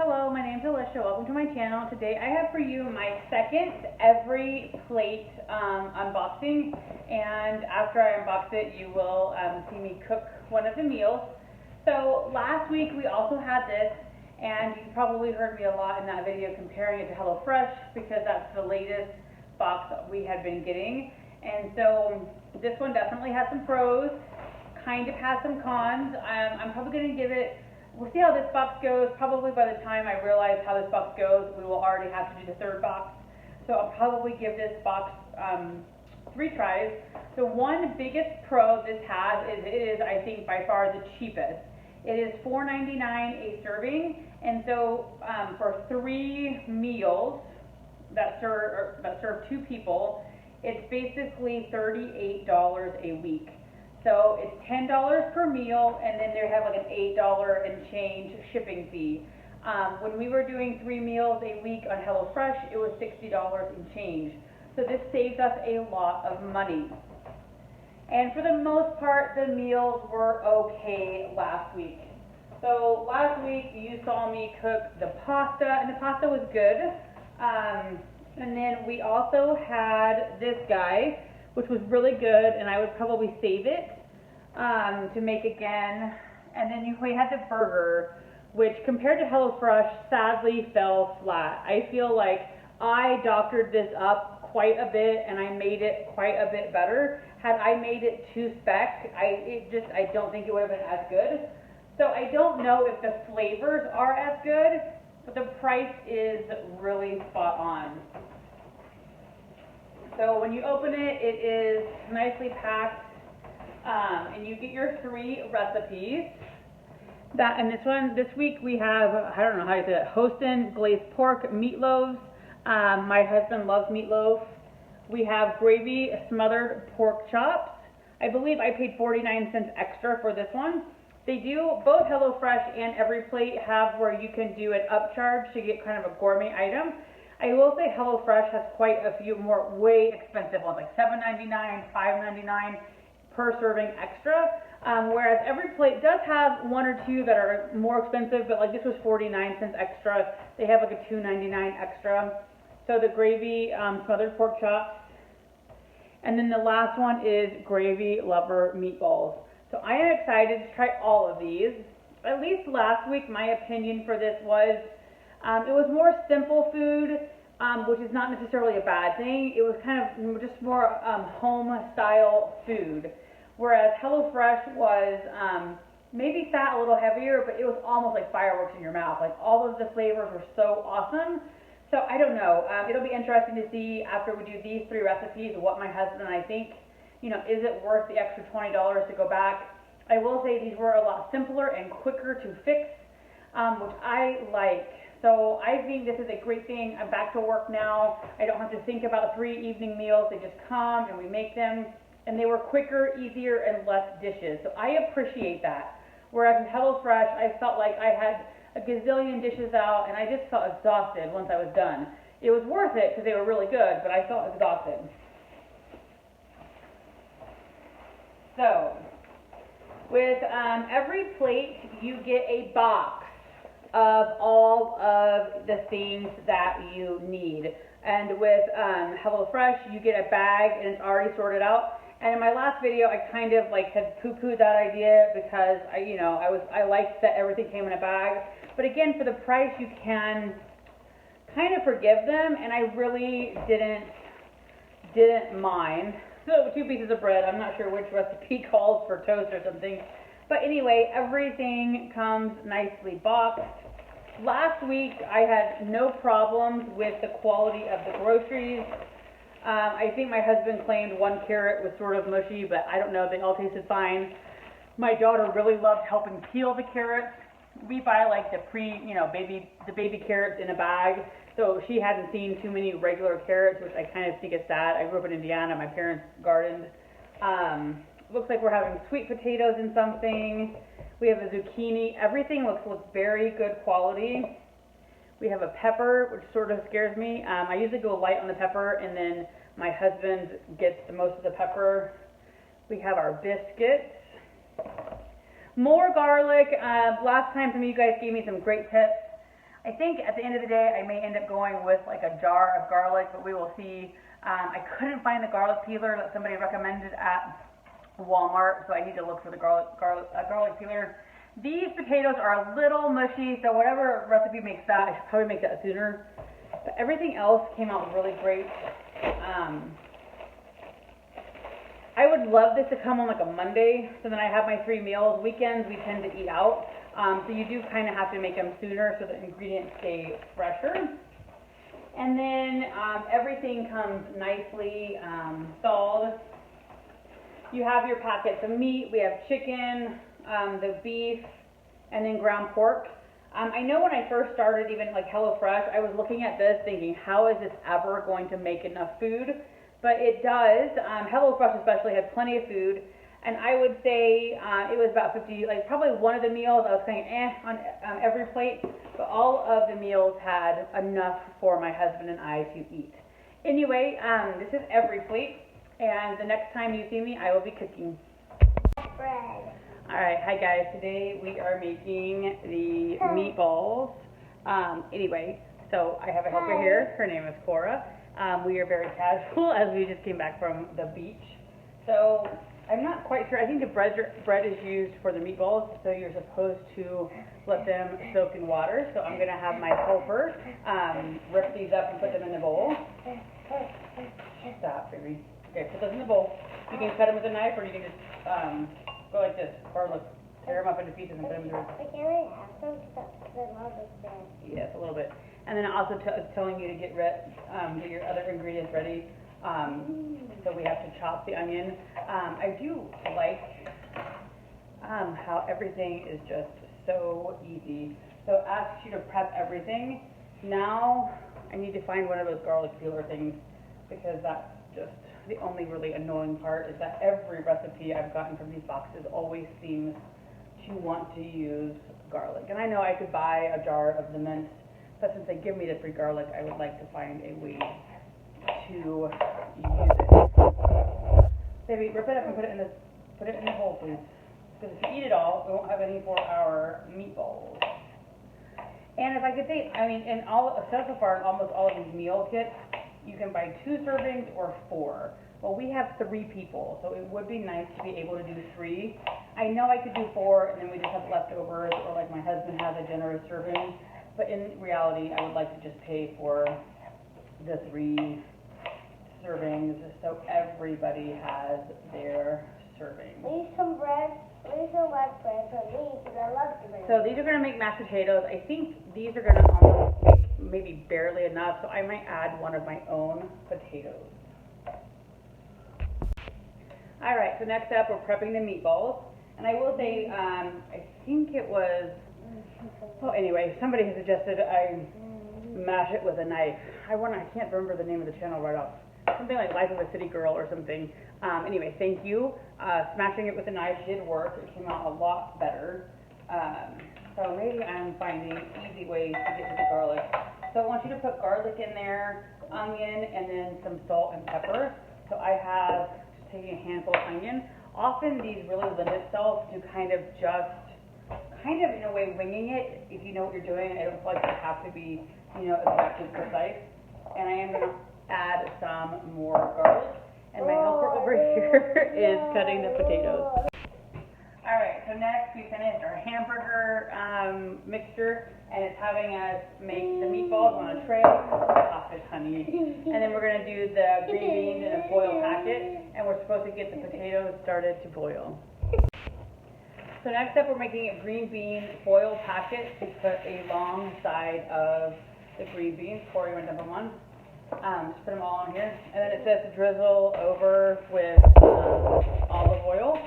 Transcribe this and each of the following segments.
Hello, my name's Alicia. Welcome to my channel. Today I have for you my second Every Plate unboxing, and after I unbox it you will see me cook one of the meals. So last week we also had this, and you probably heard me a lot in that video comparing it to HelloFresh because that's the latest box that we had been getting. And so this one definitely has some pros, kind of has some cons. I'm probably going to give it, we'll see how this box goes. Probably by the time I realize how this box goes, we will already have to do the third box. So I'll probably give this box 3 tries. The one biggest pro this has is it is, I think, by far the cheapest. It is $4.99 a serving, and so for 3 meals that serve 2 people, it's basically $38 a week. So it's $10 per meal, and then they have like an $8 and change shipping fee. When we were doing 3 meals a week on HelloFresh, it was $60 and change. So this saves us a lot of money. And for the most part, the meals were okay last week. So last week you saw me cook the pasta, and the pasta was good. And then we also had this guy, which was really good, and I would probably save it to make again. And then we had the burger, which compared to HelloFresh sadly fell flat. I feel like I doctored this up quite a bit and I made it quite a bit better. Had I made it to spec, I don't think it would have been as good. So I don't know if the flavors are as good, but the price is really spot on. So when you open it, it is nicely packed, and you get your 3 recipes. This week we have, I don't know how you say it, Houston glazed pork meatloaves. My husband loves meatloaf. We have gravy smothered pork chops. I believe I paid 49 cents extra for this one. They do, both HelloFresh and Every Plate have where you can do an upcharge to get kind of a gourmet item. I will say HelloFresh has quite a few more way expensive ones, like $7.99, $5.99 per serving extra, whereas Every Plate does have 1 or 2 that are more expensive, but like this was 49 cents extra. They have like a $2.99 extra. So the gravy smothered pork chops, and then the last one is gravy lover meatballs. So I am excited to try all of these. At least last week, my opinion for this was, it was more simple food, which is not necessarily a bad thing. It was kind of just more home-style food, whereas HelloFresh was maybe fat, a little heavier, but it was almost like fireworks in your mouth. Like all of the flavors were so awesome. So I don't know. It'll be interesting to see after we do these 3 recipes what my husband and I think. You know, is it worth the extra $20 to go back? I will say these were a lot simpler and quicker to fix, which I like. So I think this is a great thing. I'm back to work now. I don't have to think about 3 evening meals. They just come and we make them, and they were quicker, easier, and less dishes. So I appreciate that. Whereas in HelloFresh, I felt like I had a gazillion dishes out, and I just felt exhausted once I was done. It was worth it because they were really good, but I felt exhausted. So, with Every Plate, you get a box of all of the things that you need. And with HelloFresh, you get a bag and it's already sorted out. And in my last video, I kind of like had poo-pooed that idea because I liked that everything came in a bag. But again, for the price, you can kind of forgive them, and I really didn't mind. So 2 pieces of bread. I'm not sure which recipe calls for toast or something. But anyway, everything comes nicely boxed. Last week, I had no problems with the quality of the groceries. I think my husband claimed 1 carrot was sort of mushy, but I don't know. They all tasted fine. My daughter really loved helping peel the carrots. We buy like the baby carrots in a bag. So she hadn't seen too many regular carrots, which I kind of think is sad. I grew up in Indiana. My parents gardened. Looks like we're having sweet potatoes in something. We have a zucchini. Everything looks very good quality. We have a pepper, which sort of scares me. I usually go light on the pepper, and then my husband gets the most of the pepper. We have our biscuits. More garlic. Last time some of you guys gave me some great tips. I think at the end of the day, I may end up going with like a jar of garlic, but we will see. I couldn't find the garlic peeler that somebody recommended at Walmart, so I need to look for the garlic peeler. These potatoes are a little mushy, so whatever recipe makes that, I should probably make that sooner. But everything else came out really great. I would love this to come on like a Monday, so then I have my 3 meals. Weekends we tend to eat out, so you do kind of have to make them sooner so the ingredients stay fresher. And then everything comes nicely thawed. You have your packets of meat. We have chicken, the beef, and then ground pork. I know when I first started, even like HelloFresh, I was looking at this thinking, how is this ever going to make enough food? But it does. HelloFresh especially has plenty of food, and I would say it was about 50, like probably one of the meals I was saying on every plate, but all of the meals had enough for my husband and I to eat. Anyway, this is every plate, and the next time you see me, I will be cooking. Bread. Alright, hi guys, today we are making the meatballs. Anyway, so I have a helper here, her name is Cora. We are very casual as we just came back from the beach. So, I'm not quite sure, I think the bread is used for the meatballs, so you're supposed to let them soak in water. So I'm going to have my helper rip these up and put them in the bowl. Stop, baby. Okay, put those in the bowl. You can cut them with a knife, or you can just go like this, or look, tear them up into pieces and put them in the But can I have some stuff? Because I love this bread. Yes, a little bit. And then also telling you to get your other ingredients ready. So we have to chop the onion. I do like how everything is just so easy. So ask you to prep everything. Now I need to find one of those garlic peeler things, because that's just the only really annoying part, is that every recipe I've gotten from these boxes always seems to want to use garlic. And I know I could buy a jar of the minced, but since they give me the free garlic, I would like to find a way to use it. Baby, rip it up and put it in the bowl, please. Because if you eat it all, we won't have any for our meatballs. And if I could say, I mean, so far in almost all of these meal kits, you can buy 2 servings or 4. Well, we have 3 people, so it would be nice to be able to do 3. I know I could do 4, and then we just have leftovers, or like my husband has a generous serving. But in reality, I would like to just pay for the 3 servings, so everybody has their serving. Leave some bread. Leave some white bread for me, because I love the bread. So these are going to make mashed potatoes. I think these are going to almost make maybe barely enough, so I might add one of my own potatoes. Alright, so next up we're prepping the meatballs. And I will say, I think it was, well anyway, somebody has suggested I mash it with a knife. I can't remember the name of the channel right off. Something like Life of a City Girl or something. Anyway, thank you. Smashing it with a knife did work. It came out a lot better. So maybe I'm finding easy ways to get to the garlic. So I want you to put garlic in there, onion, and then some salt and pepper. So I have just taking a handful of onion. Often these really lend itself to kind of in a way winging it if you know what you're doing. I don't feel like you have to be, exactly precise. And I am going to add some more garlic. And my helper over here is cutting the potatoes. Alright, so next we finished our hamburger mixture, and it's having us make the meatballs on a tray. Stop it, honey. And then we're going to do the green beans in a foil packet, and we're supposed to get the potatoes started to boil. So next up we're making a green bean foil packet to put alongside of the green beans. Corey, you want to dump them on? Just put them all on here. And then it says to drizzle over with olive oil.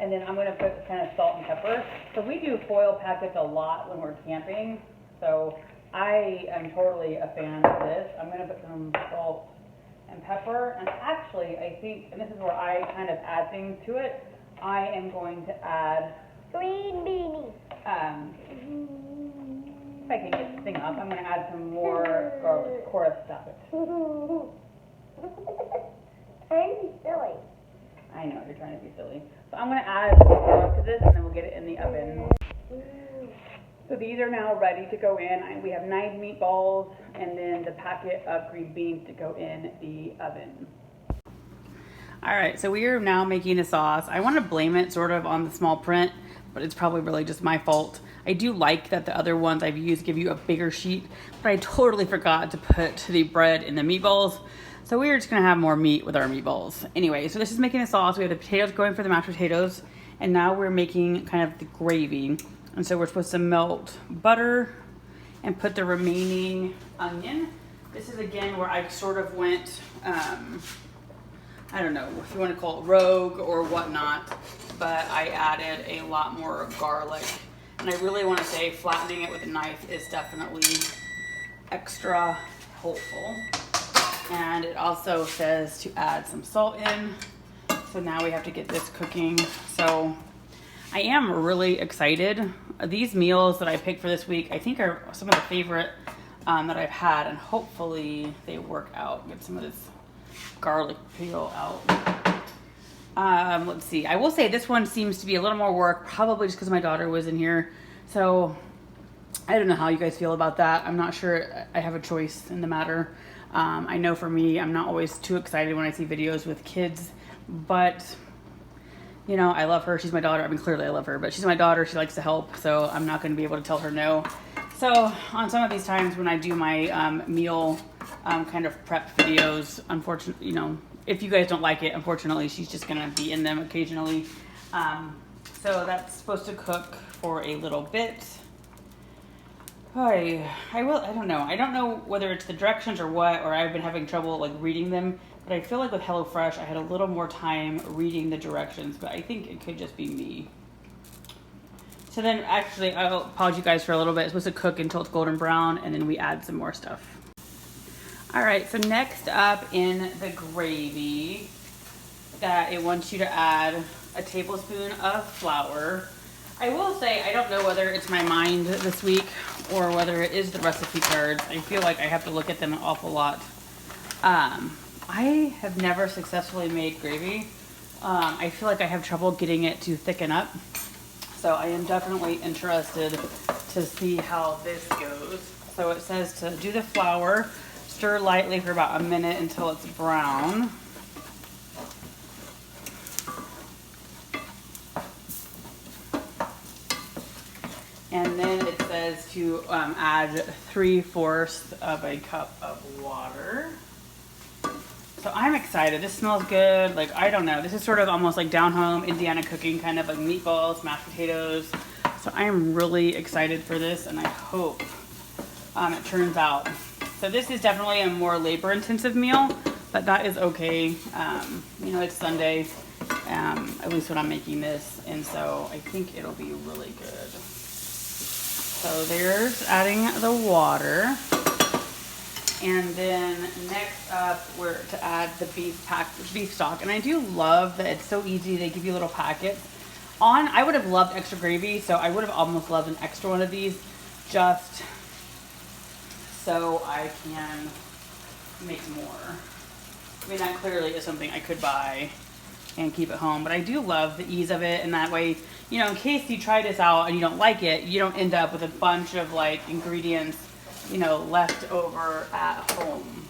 And then I'm going to put kind of salt and pepper. So we do foil packets a lot when we're camping. So I am totally a fan of this. I'm going to put some salt and pepper. And actually, I think, and this is where I kind of add things to it, I am going to add green beanie. If I can get this thing up, I'm going to add some more garlic. Cora, stop it. Trying to be silly. I know, you're trying to be silly. So I'm going to add some garlic to this, and then we'll get it in the oven. So these are now ready to go in. We have 9 meatballs and then the packet of green beans to go in the oven. All right, so we are now making a sauce. I want to blame it sort of on the small print, but it's probably really just my fault. I do like that the other ones I've used give you a bigger sheet, but I totally forgot to put the bread in the meatballs. So we're just gonna have more meat with our meatballs. Anyway, so this is making a sauce. We have the potatoes going for the mashed potatoes, and now we're making kind of the gravy. And so we're supposed to melt butter and put the remaining onion. This is again where I sort of went, I don't know if you want to call it rogue or whatnot, but I added a lot more garlic. And I really want to say flattening it with a knife is definitely extra helpful. And it also says to add some salt in. So now we have to get this cooking. So I am really excited. These meals that I picked for this week, I think are some of the favorite that I've had, and hopefully they work out. Get some of this garlic peel out. Let's see. I will say this one seems to be a little more work, probably just because my daughter was in here. So I don't know how you guys feel about that. I'm not sure I have a choice in the matter. I know for me, I'm not always too excited when I see videos with kids, but you know, I love her. She's my daughter. I mean, clearly I love her, but she's my daughter. She likes to help, so I'm not going to be able to tell her no. So on some of these times when I do my meal kind of prep videos, unfortunately, you know, if you guys don't like it, unfortunately, she's just going to be in them occasionally. So that's supposed to cook for a little bit. I don't know. I don't know whether it's the directions or what, or I've been having trouble like reading them, but I feel like with HelloFresh, I had a little more time reading the directions, but I think it could just be me. So then actually, I'll pause you guys for a little bit. It's supposed to cook until it's golden brown, and then we add some more stuff. All right, so next up in the gravy, that it wants you to add a tablespoon of flour. I will say, I don't know whether it's my mind this week or whether it is the recipe cards. I feel like I have to look at them an awful lot. I have never successfully made gravy. I feel like I have trouble getting it to thicken up. So I am definitely interested to see how this goes. So it says to do the flour, stir lightly for about a minute until it's brown. And then it says to add 3/4 of a cup of water. So I'm excited. This smells good. Like, I don't know. This is sort of almost like down home Indiana cooking, kind of like meatballs, mashed potatoes. So I am really excited for this, and I hope it turns out. So this is definitely a more labor intensive meal, but that is okay. You know, it's Sunday, at least when I'm making this. And so I think it'll be really good. So there's adding the water. And then next up, we're to add the beef stock. And I do love that it's so easy. They give you little packets. I would have loved extra gravy, so I would have almost loved an extra one of these just so I can make more. I mean, that clearly is something I could buy and keep at home, but I do love the ease of it, and that way, you know, in case you try this out and you don't like it, you don't end up with a bunch of like ingredients, you know, left over at home.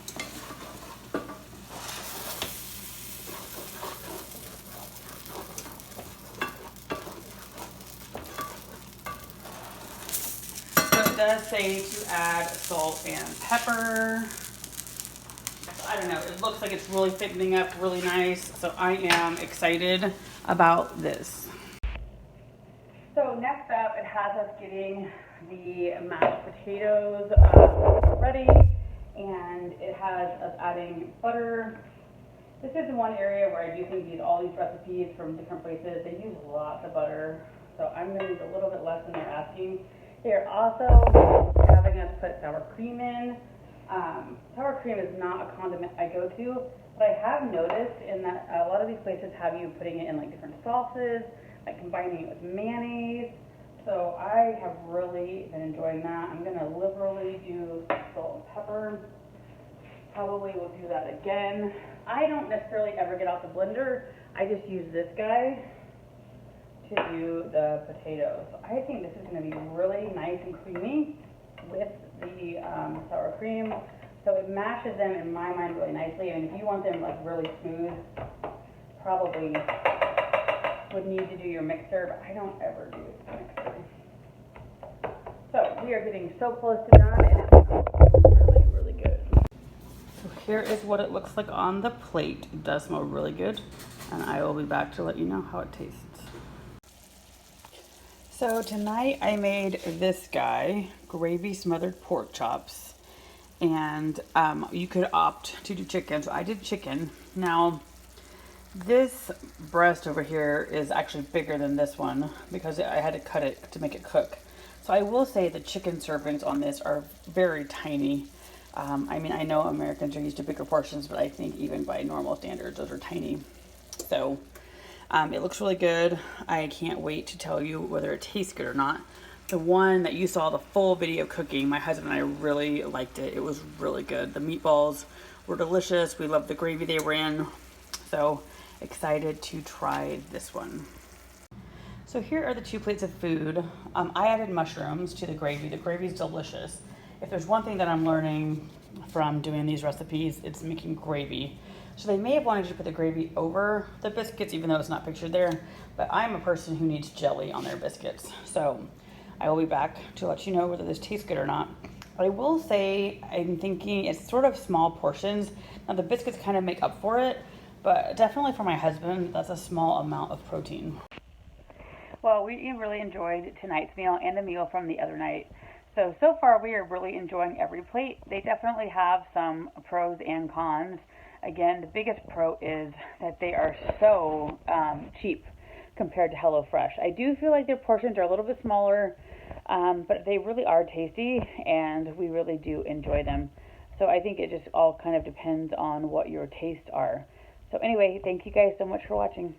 So it does say to add salt and pepper. I don't know, it looks like it's really thickening up really nice, so I am excited about this. So next up, it has us getting the mashed potatoes ready, and it has us adding butter. This is one area where I do think all these recipes from different places, they use lots of butter, so I'm going to use a little bit less than they're asking. They're also having us put sour cream in. Sour cream is not a condiment I go to, but I have noticed in that a lot of these places have you putting it in like different sauces, like combining it with mayonnaise. So I have really been enjoying that. I'm going to liberally do salt and pepper. Probably will do that again. I don't necessarily ever get out the blender. I just use this guy. to do the potatoes. So I think this is going to be really nice and creamy with the sour cream. So it mashes them in my mind really nicely. And if you want them like really smooth, probably would need to do your mixer, but I don't ever do the mixer. So we are getting so close to done, and it's really, really good. So here is what it looks like on the plate. It does smell really good, and I will be back to let you know how it tastes. So tonight I made this guy, gravy smothered pork chops, and you could opt to do chicken. So I did chicken. Now, this breast over here is actually bigger than this one because I had to cut it to make it cook. So I will say the chicken servings on this are very tiny. I mean, I know Americans are used to bigger portions, but I think even by normal standards, those are tiny. So it looks really good. I can't wait to tell you whether it tastes good or not. The one that you saw the full video cooking, my husband and I really liked it. It was really good. The meatballs were delicious. We loved the gravy they were in. So excited to try this one. So here are the 2 plates of food. I added mushrooms to the gravy. The gravy is delicious. If there's one thing that I'm learning from doing these recipes, it's making gravy. So they may have wanted to put the gravy over the biscuits, even though it's not pictured there, but I'm a person who needs jelly on their biscuits. So I will be back to let you know whether this tastes good or not. But I will say, I'm thinking it's sort of small portions. Now the biscuits kind of make up for it, but definitely for my husband, that's a small amount of protein. Well, we really enjoyed tonight's meal and the meal from the other night. So far we are really enjoying every plate. They definitely have some pros and cons. Again, the biggest pro is that they are so cheap compared to HelloFresh. I do feel like their portions are a little bit smaller, but they really are tasty, and we really do enjoy them. So I think it just all kind of depends on what your tastes are. So anyway, thank you guys so much for watching.